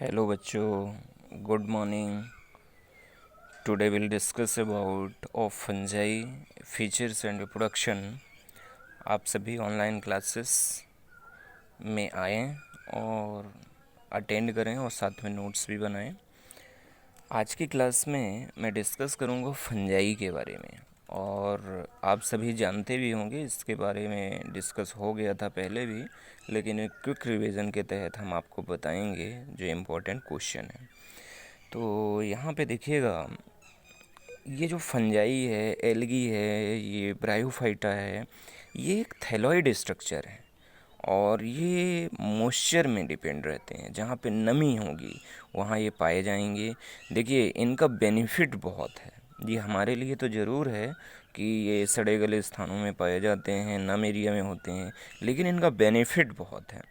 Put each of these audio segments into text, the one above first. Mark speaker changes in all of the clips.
Speaker 1: Hello बच्चों, good morning. Today will discuss about of fungi features and reproduction. आप सभी online classes में आएँ और अटेंड करें और साथ में नोट्स भी बनाएं। आज की क्लास में मैं डिस्कस करूंगा फंजाई के बारे में, और आप सभी जानते भी होंगे, इसके बारे में डिस्कस हो गया था पहले भी, लेकिन एक क्विक रिवीजन के तहत हम आपको बताएंगे जो इम्पोर्टेंट क्वेश्चन है। तो यहाँ पे देखिएगा, ये जो फंजाई है, एल्गी है, ये ब्रायोफाइटा है, ये एक थैलॉइड स्ट्रक्चर है और ये मॉइस्चर में डिपेंड रहते हैं। जहाँ पे नमी होगी वहाँ ये पाए जाएंगे। देखिए, इनका बेनिफिट बहुत है। ये हमारे लिए तो ज़रूर है कि ये सड़े गले स्थानों में पाए जाते हैं, नम एरिया में होते हैं, लेकिन इनका बेनिफिट बहुत है।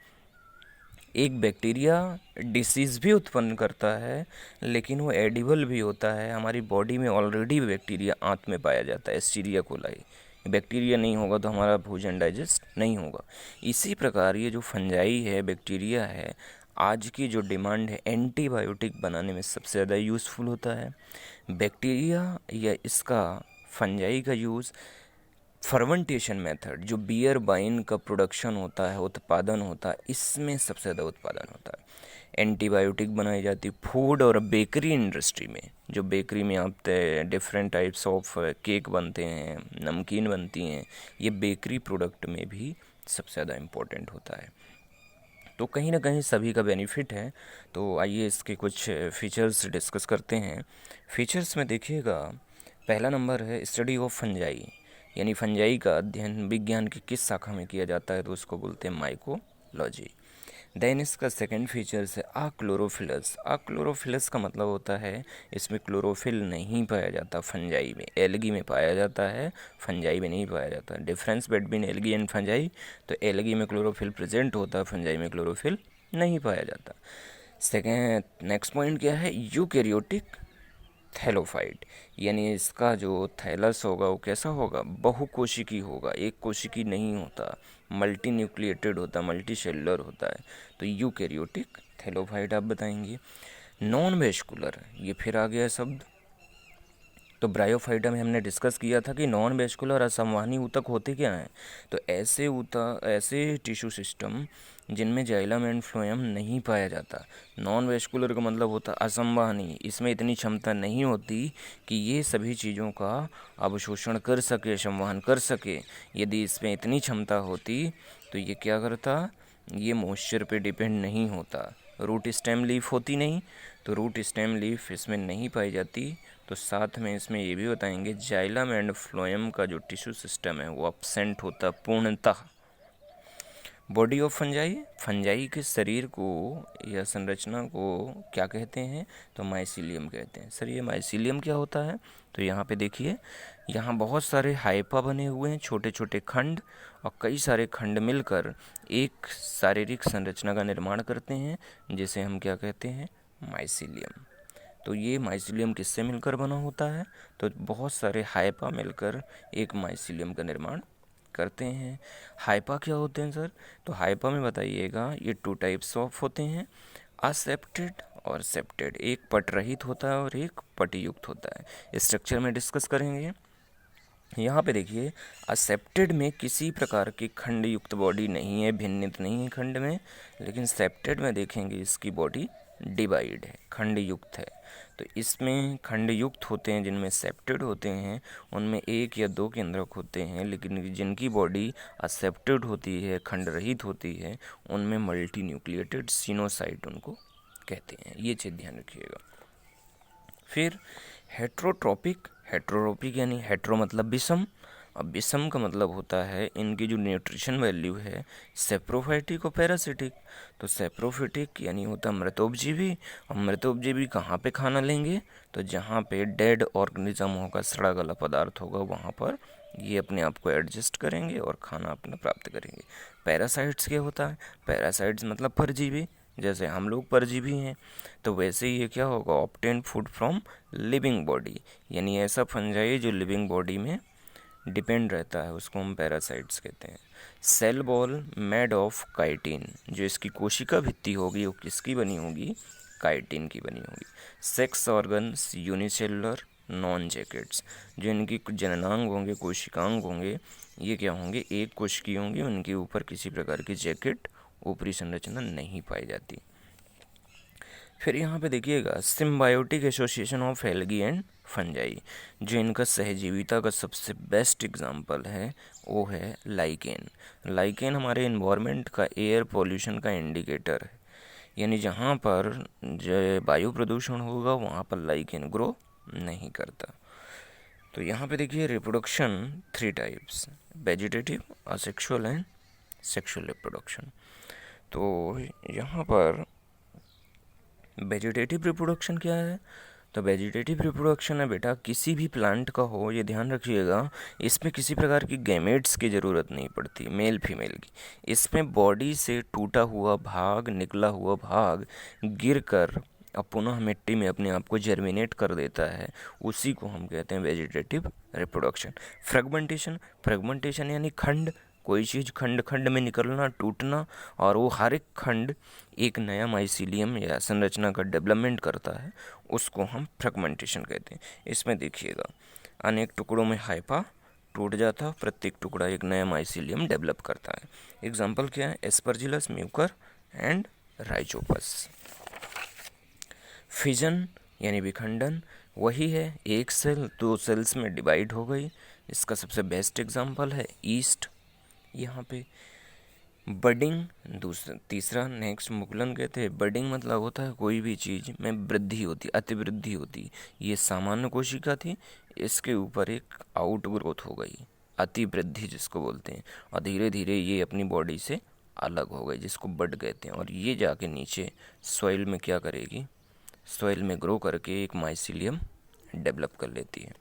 Speaker 1: एक बैक्टीरिया डिसीज़ भी उत्पन्न करता है, लेकिन वो एडिबल भी होता है। हमारी बॉडी में ऑलरेडी बैक्टीरिया आंत में पाया जाता है, एस्टीरिया कोलाई। बैक्टीरिया नहीं होगा तो हमारा भोजन डाइजेस्ट नहीं होगा। इसी प्रकार ये जो फंजाई है, बैक्टीरिया है, आज की जो डिमांड है एंटीबायोटिक बनाने में सबसे ज़्यादा यूज़फुल होता है। बैक्टीरिया या इसका फंजाई का यूज़ फर्मेंटेशन मेथड, जो बियर वाइन का प्रोडक्शन होता है, उत्पादन होता है, इसमें सबसे ज़्यादा उत्पादन होता है। एंटीबायोटिक बनाई जाती है फूड और बेकरी इंडस्ट्री में। जो बेकरी में आप डिफरेंट टाइप्स ऑफ केक बनते हैं, नमकीन बनती हैं, ये बेकरी प्रोडक्ट में भी सबसे ज़्यादा इम्पोर्टेंट होता है। तो कहीं ना कहीं सभी का बेनिफिट है। तो आइए इसके कुछ फीचर्स डिस्कस करते हैं। फीचर्स में देखिएगा, पहला नंबर है स्टडी ऑफ फंजाई, यानी फंजाई का अध्ययन विज्ञान की किस शाखा में किया जाता है, तो उसको बोलते हैं माइकोलॉजी। देन इसका सेकंड फीचर्स है क्लोरोफिलस। क्लोरोफिलस का मतलब होता है इसमें क्लोरोफिल नहीं पाया जाता। फंजाई में, एल्गी में पाया जाता है, फंजाई में नहीं पाया जाता। Difference between algae and fungi, तो एल्गी में क्लोरोफिल प्रेजेंट होता है, फंजाई में क्लोरोफिल नहीं पाया जाता। सेकेंड, नेक्स्ट पॉइंट क्या है, यूकैरियोटिक थैलोफाइट, यानी इसका जो थैलस होगा वो कैसा होगा, बहुकोशिकी होगा, एक कोशिकी नहीं होता, मल्टी न्यूक्लिएटेड होता, मल्टी सेलुलर होता है। तो यूकैरियोटिक थैलोफाइट आप बताएंगे। नॉन वेस्कुलर, ये फिर आ गया शब्द। तो ब्रायोफाइटा में हमने डिस्कस किया था कि नॉन वेस्कुलर असंवहनी ऊतक होते क्या हैं। तो ऐसे टिश्यू सिस्टम जिनमें जाइलम एंड फ्लोएम नहीं पाया जाता। नॉन वेस्कुलर का मतलब होता असंवहनी, इसमें इतनी क्षमता नहीं होती कि ये सभी चीज़ों का अवशोषण कर सके, संवहन कर सके। यदि इसमें इतनी क्षमता होती तो ये क्या करता, ये मॉइस्चर पे डिपेंड नहीं होता। रूट स्टेम लीफ होती नहीं, तो रूट स्टेम लीफ इसमें नहीं पाई जाती। तो साथ में इसमें ये भी बताएंगे, जाइलम एंड फ्लोएम का जो टिश्यू सिस्टम है वो अपसेंट होता पूर्णतः। बॉडी ऑफ फंजाई, फंजाई के शरीर को या संरचना को क्या कहते हैं, तो माइसीलियम कहते हैं। सर ये माइसीलियम क्या होता है, तो यहाँ पे देखिए, यहाँ बहुत सारे हाइपा बने हुए हैं, छोटे छोटे खंड, और कई सारे खंड मिलकर एक शारीरिक संरचना का निर्माण करते हैं, जिसे हम क्या कहते हैं, माइसीलियम। तो ये माइसीलियम किससे मिलकर बना होता है, तो बहुत सारे हाइपा मिलकर एक माइसीलियम का निर्माण करते हैं। हाइपा क्या होते हैं सर, तो हाइपा में बताइएगा, ये टू टाइप्स ऑफ होते हैं, असेप्टेड और सेप्टेड। एक पट रहित होता है और एक पटयुक्त होता है। स्ट्रक्चर में डिस्कस करेंगे। यहाँ पे देखिए, असेप्टेड में किसी प्रकार की खंड युक्त बॉडी नहीं है, भिन्नित नहीं है खंड में, लेकिन सेप्टेड में देखेंगे इसकी बॉडी डिवाइड है, खंड युक्त है। तो इसमें खंड युक्त होते हैं जिनमें सेप्टेड होते हैं, उनमें एक या दो केंद्रक होते हैं, लेकिन जिनकी बॉडी असेप्टेड होती है, खंड रहित होती है, उनमें मल्टी न्यूक्लिएटेड सिनोसाइट उनको कहते हैं। ये चीज़ ध्यान रखिएगा। फिर हेट्रोट्रोपिक, हेट्रोट्रोपिक यानी हेट्रो मतलब विषम, अब विषम का मतलब होता है इनकी जो न्यूट्रिशन वैल्यू है सेप्रोफाइटिक और पैरासिटिक। तो सेप्रोफिटिक यानी होता है मृतोपजीवी, और मृतोपजीवी कहाँ पे खाना लेंगे, तो जहाँ पे डेड ऑर्गेनिज्म होगा, सड़ा गला पदार्थ होगा, वहाँ पर ये अपने आप को एडजस्ट करेंगे और खाना अपना प्राप्त करेंगे। पैरासाइट्स क्या होता है, पैरासाइट्स मतलब परजीवी, जैसे हम लोग परजीवी हैं, तो वैसे ही ये क्या होगा, obtain food from living body, यानी ऐसा फंजाई जो लिविंग बॉडी में डिपेंड रहता है, उसको हम पैरासाइट्स कहते हैं। Cell wall made of chitin, जो इसकी कोशिका भित्ति होगी वो किसकी बनी होगी, काइटिन की बनी होगी। Sex organs unicellular non jackets, जो इनकी जननांग होंगे, कोशिकांग होंगे, ये क्या होंगे, एक कोशिकीय होंगे, उनके ऊपर किसी प्रकार की जैकेट, ऊपरी संरचना नहीं पाई जाती। फिर यहाँ पे देखिएगा symbiotic association of algae and fungi, जो इनका सहजीविता का सबसे बेस्ट एग्जाम्पल है वो है लाइकेन। लाइकेन हमारे इन्वायरमेंट का एयर पोल्यूशन का इंडिकेटर है, यानी जहाँ पर जो वायु प्रदूषण होगा वहाँ पर लाइकेन ग्रो नहीं करता। तो यहाँ पे देखिए reproduction 3 types, vegetative, asexual and sexual reproduction. तो यहाँ पर वेजिटेटिव रिप्रोडक्शन क्या है, तो वेजिटेटिव रिप्रोडक्शन है बेटा किसी भी प्लांट का हो, ये ध्यान रखिएगा, इसमें किसी प्रकार की गैमेट्स की ज़रूरत नहीं पड़ती मेल फीमेल की। इसमें बॉडी से टूटा हुआ भाग, निकला हुआ भाग गिरकर अब पुनः मिट्टी में अपने आप को जर्मिनेट कर देता है, उसी को हम कहते हैं वेजिटेटिव रिप्रोडक्शन। फ्रेगमेंटेशन यानी खंड, कोई चीज़ खंड खंड में निकलना, टूटना, और वो हर एक खंड एक नया माइसीलियम या संरचना का डेवलपमेंट करता है, उसको हम फ्रेगमेंटेशन कहते हैं। इसमें देखिएगा अनेक टुकड़ों में हाइपा टूट जाता है, प्रत्येक टुकड़ा एक नया माइसीलियम डेवलप करता है। एग्जाम्पल क्या है, Aspergillus, Mucor and Rhizopus. Fission यानी विखंडन, वही है एक सेल 2 सेल्स में डिवाइड हो गई, इसका सबसे बेस्ट एग्जाम्पल है ईस्ट। यहाँ पे बडिंग तीसरा नेक्स्ट मुकुलन कहते हैं। बडिंग मतलब होता है कोई भी चीज़ में वृद्धि होती, अतिवृद्धि होती। ये सामान्य कोशिका थी, इसके ऊपर एक आउट ग्रोथ हो गई, अतिवृद्धि जिसको बोलते हैं, और धीरे धीरे ये अपनी बॉडी से अलग हो गई, जिसको बड कहते हैं, और ये जाके नीचे सॉइल में क्या करेगी, सॉइल में ग्रो करके एक माइसीलियम डेवलप कर लेती है।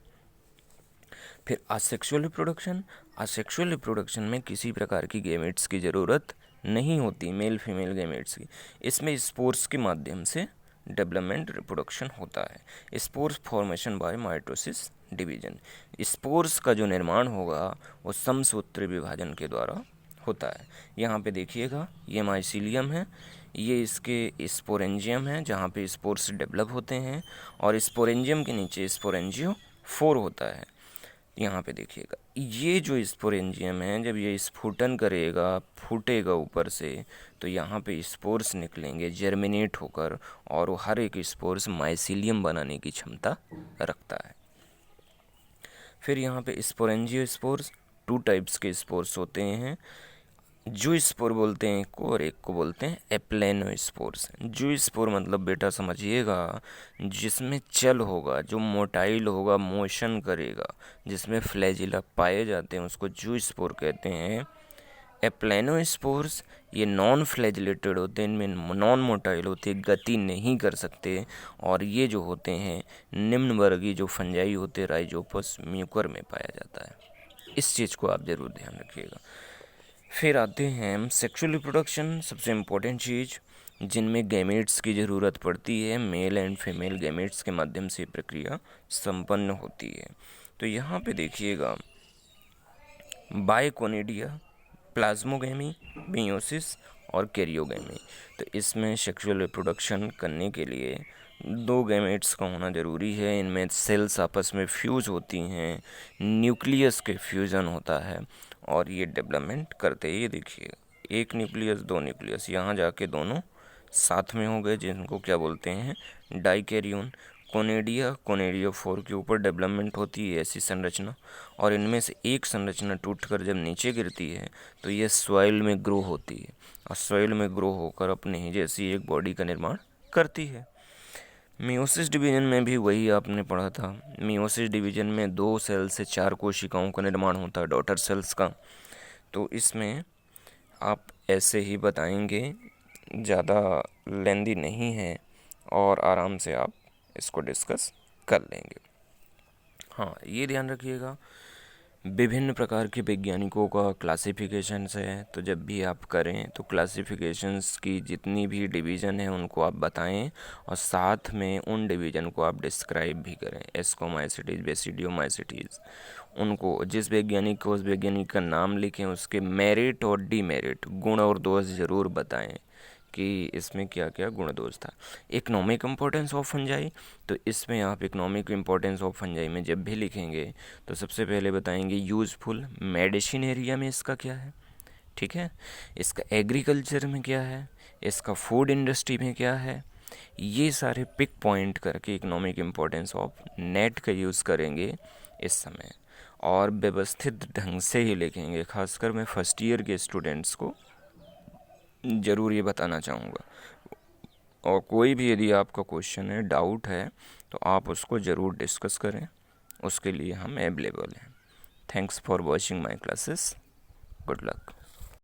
Speaker 1: फिर असेक्सुअल रिप्रोडक्शन, असेक्सुअल रिप्रोडक्शन में किसी प्रकार की गैमेट्स की ज़रूरत नहीं होती, मेल फीमेल गैमेट्स की। इसमें स्पोर्स के माध्यम से डेवलपमेंट रिप्रोडक्शन होता है। Spores formation by mitosis division, spores का जो निर्माण होगा वो समसूत्री विभाजन के द्वारा होता है। यहाँ पे देखिएगा ये माइसीलियम है, ये इसके स्पोरेंजियम है जहाँ पे स्पोर्स डेवलप होते हैं, और स्पोरेंजियम के नीचे स्पोरेंजियो 4 होता है। यहाँ पे देखिएगा ये जो स्पोरेंजियम है, जब ये स्फुटन करेगा, फूटेगा ऊपर से, तो यहाँ पे स्पोर्स निकलेंगे जर्मिनेट होकर, और वो हर एक स्पोर्स माइसीलियम बनाने की क्षमता रखता है। फिर यहाँ पे स्पोरेंजियो स्पोर्स 2 टाइप्स के स्पोर्स होते हैं, जू स्पोर बोलते हैं एक को, और एक को बोलते हैं एप्लेनो स्पोर्स। जू स्पोर मतलब बेटा समझिएगा जिसमें चल होगा, जो मोटाइल होगा, मोशन करेगा, जिसमें फ्लैजिला पाए जाते हैं, उसको जू स्पोर कहते हैं। एप्लेनो स्पोर्स ये नॉन फ्लैजिलेटेड होते हैं, इनमें नॉन मोटाइल होते हैं, गति नहीं कर सकते, और ये जो होते हैं निम्न वर्गीय जो फंजाई होते हैं, राइजोपस म्यूकर में पाया जाता है। इस चीज़ को आप ज़रूर ध्यान रखिएगा। फिर आते हैं हम सेक्सुअल रिप्रोडक्शन, सबसे इम्पोर्टेंट चीज़ जिनमें गैमेट्स की ज़रूरत पड़ती है, मेल एंड फीमेल गैमेट्स के माध्यम से प्रक्रिया संपन्न होती है। तो यहाँ पे देखिएगा बायकोनिडिया, प्लाज्मोगैमी, मियोसिस और कैरियोगैमी। तो इसमें सेक्सुअल रिप्रोडक्शन करने के लिए 2 गैमेट्स का होना ज़रूरी है। इनमें सेल्स आपस में फ्यूज़ होती हैं, न्यूक्लियस के फ्यूज़न होता है, और ये डेवलपमेंट करते हैं। ये देखिए 1 न्यूक्लियस 2 न्यूक्लियस, यहाँ जाके दोनों साथ में हो गए, जिनको क्या बोलते हैं डाइकैरियोन। कोनेडिया, कोनेडियो 4 के ऊपर डेवलपमेंट होती है ऐसी संरचना, और इनमें से एक संरचना टूटकर जब नीचे गिरती है तो ये सॉइल में ग्रो होती है, और सॉइल में ग्रो होकर अपने ही जैसी एक बॉडी का निर्माण करती है। मियोसिस डिवीजन में भी वही आपने पढ़ा था। मियोसिस डिवीजन में 2 सेल से 4 कोशिकाओं का निर्माण होता है, डॉटर सेल्स का। तो इसमें आप ऐसे ही बताएंगे, ज़्यादा लेंदी नहीं है, और आराम से आप इसको डिस्कस कर लेंगे। हाँ, ये ध्यान रखिएगा विभिन्न प्रकार के वैज्ञानिकों का क्लासिफिकेशंस है, तो जब भी आप करें तो क्लासिफिकेशंस की जितनी भी डिवीज़न है उनको आप बताएं और साथ में उन डिवीज़न को आप डिस्क्राइब भी करें। एस्कोमाइसिटीज़, बेसिडियोमाइसिटीज़, उनको जिस वैज्ञानिक को उस वैज्ञानिक का नाम लिखें, उसके मेरिट और डीमेरिट, गुण और दोष ज़रूर बताएं कि इसमें क्या क्या गुण दोष था। इकोनॉमिक इम्पोर्टेंस ऑफ फंजाई, तो इसमें आप इकोनॉमिक इम्पोर्टेंस ऑफ फंजाई में जब भी लिखेंगे तो सबसे पहले बताएंगे यूज़फुल, मेडिसिन एरिया में इसका क्या है, ठीक है, इसका एग्रीकल्चर में क्या है, इसका फूड इंडस्ट्री में क्या है। ये सारे पिक पॉइंट करके इकोनॉमिक इम्पोर्टेंस ऑफ नेट का यूज़ करेंगे इस समय, और व्यवस्थित ढंग से ही लिखेंगे। खासकर मैं फर्स्ट ईयर के स्टूडेंट्स को ज़रूर ये बताना चाहूँगा। और कोई भी यदि आपका क्वेश्चन है, डाउट है, तो आप उसको ज़रूर डिस्कस करें, उसके लिए हम अवेलेबल हैं। Thanks for watching my classes. Good luck.